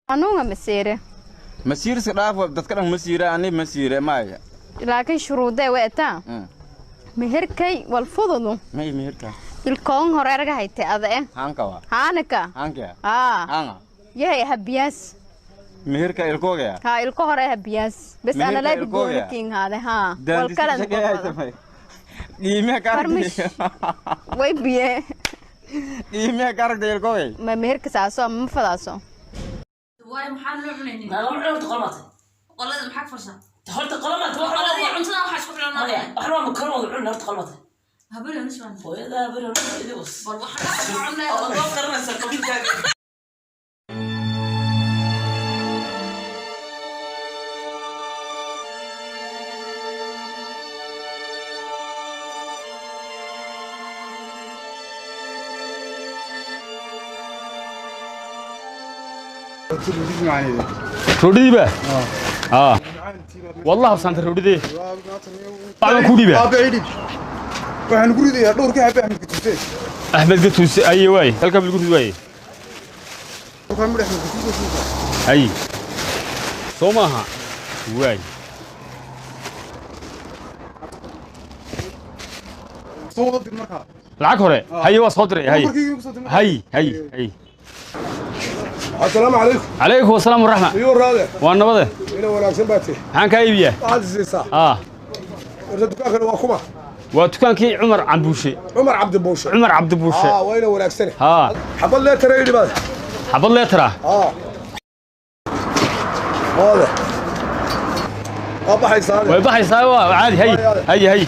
أنا مسيرة مسيرة سلاف وبتتكلم مسيرة أنا مسيرة معي لكن شروطه وقتها مهركي والفضل ما هي مهركا الكون هرجع هيت هذا هانكوا هانكا هانكا هانا يا هبياس مهركا الكوجا ها الكون هرجع هبياس بس أنا لا بقول كين هذا ها والكلام إيمي كارد ويبيه إيمي كارد الكوجا ما مهرك ساسو ما فلاسو واي محل لعنيني ما عمرك قلمت والله محك فرصة هرت قلمت والله عنتنا وحش كفرنا أحنا مكرمة وعنا هرت قلمت هبل نسوان وإذا هبل إذا بس والله عنا الله قرنا سرقين كذا رودي بقى والله بسنت رودي دي أنا كودي بقى waxaan ku ridayaa dhowrka xabba أحمد قتوس أي واي هل قبل قتوس واي waxaan madax ku ridayaa أي سومها واي soo wada markaa العك هره هاي وصدري هاي السلام عليكم عليكم السلام ورحمة ايوه راده وانا بده ina wanaagsan baatay عن كايبيا aad siisa dukaanka waa kuma وتكانكي عمر عبد بوشة عمر عبد بوشة وين wanaagsan حبل لا ترى يدي بعد حبل لا ترى هذا بحي صار وبحي صار عادي هي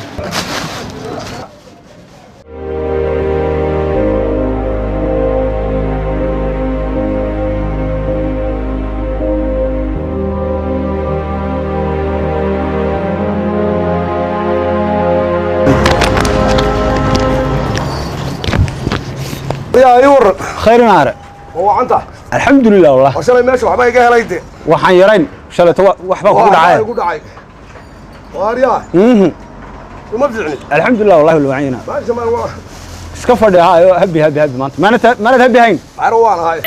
يا يور خير نهار وعنته الحمد لله والله وشلay meesha waxba iga helayde waxaan yarayn shalay waxba ku dhacay waariya uma fiicni الحمد لله والله الوعينا meesha ma waa iska fadhiyo habi maanta maana habi hayn caro waan ahay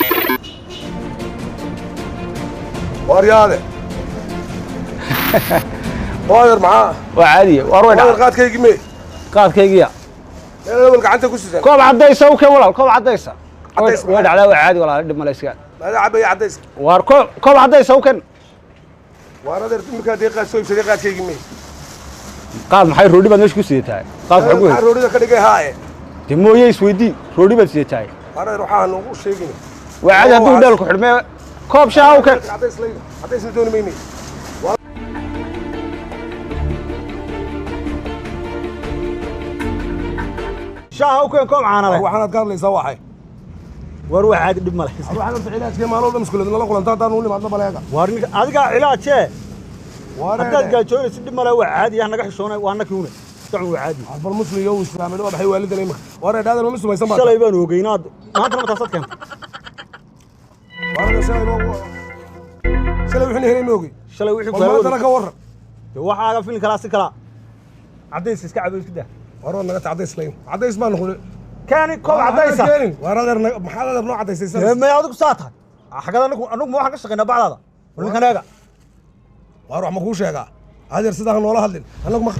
waariyaade waayar maxaa waa caadi war way dhacay qaadkaygiya أنا gacanta ku sidan koob cadaysa oo kale walaal koob cadaysa way dhacdaa waa caadi walaal dhib malayska ma cabay cadaysa war koob cadaysa oo kan waana imika deeqaad soo ibsaday qaadkaygi me qaad maxay roodhi baad meesha ku sidataa qaad waxa ku roodhida ka dhigay haaye timooyay isweydii roodhi baad sidataa waana ruuxaan ugu sheegin waa caadi hadduu dheel ku xidhmay koob shaah oo kan cadaysa dooni meeyni شاهو كان كم عانا waxaad ka hadlaysaa waxay war wax aad dib malay waxaan u cilaajkay maalooda muskuladna la kulantaa taan u limaadna baleega war adiga cilaajee hadaad gaajoonaysa dib malay wax caadi ah naga xishoonay waa nakiuna socon waa caadi bal muslim iyo islaamay waa baxay waalidan imka war eedaadan ma sumaysan baa shalay baan ogeynaad maanta ma taasad keentay war shalay wixii helay noogi shalay wixii ku ka waran waxaaga filin kala si kala cadays iska cabo isku daa waroo naga tacdays leeyo cadays baan noqday كاني كوب عدايسة ورادر محل نوع عدايسة ما يعودك ساعتها حاجة أنا ما حاجة شغلنا بعض هذا ولا كان هذا وأروح مخوش هذا هذا رصيدها ولا هذا أنا ما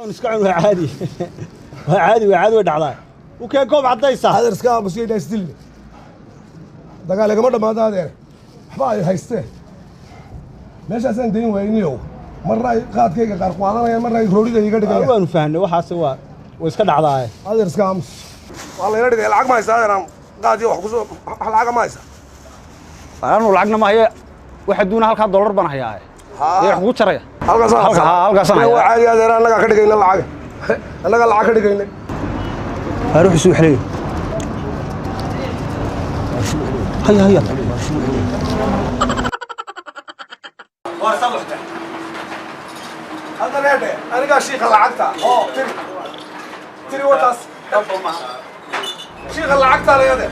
نسكعون عادي وعادي ودعلا وكان كوب عدايسة هذا رسكا بس يدايس دل دقالك مرة ما هذا حبايب هيسته meeshaasaan dayn wayniyow marra qaadkayga qaar qaadanaya marra roorida iga dhigaya waan fahnay waxa waa iska dhacdaa adeer scams wala ila dhigay lacag ma haysaa adeeran qaadi wax ku soo lacag ma haysaa aan lacagna ma haya waxa duuna halka dollar baan hayaa wax ku jaraya halkaas waa caadi adeeran anaga ka dhigayna lacag anaga lacag ka dhigayna haruux soo xilay هيا وصلحته هذا ليه انا قال شيخ لعقتها تري وتاس شيخ لعقتها ليه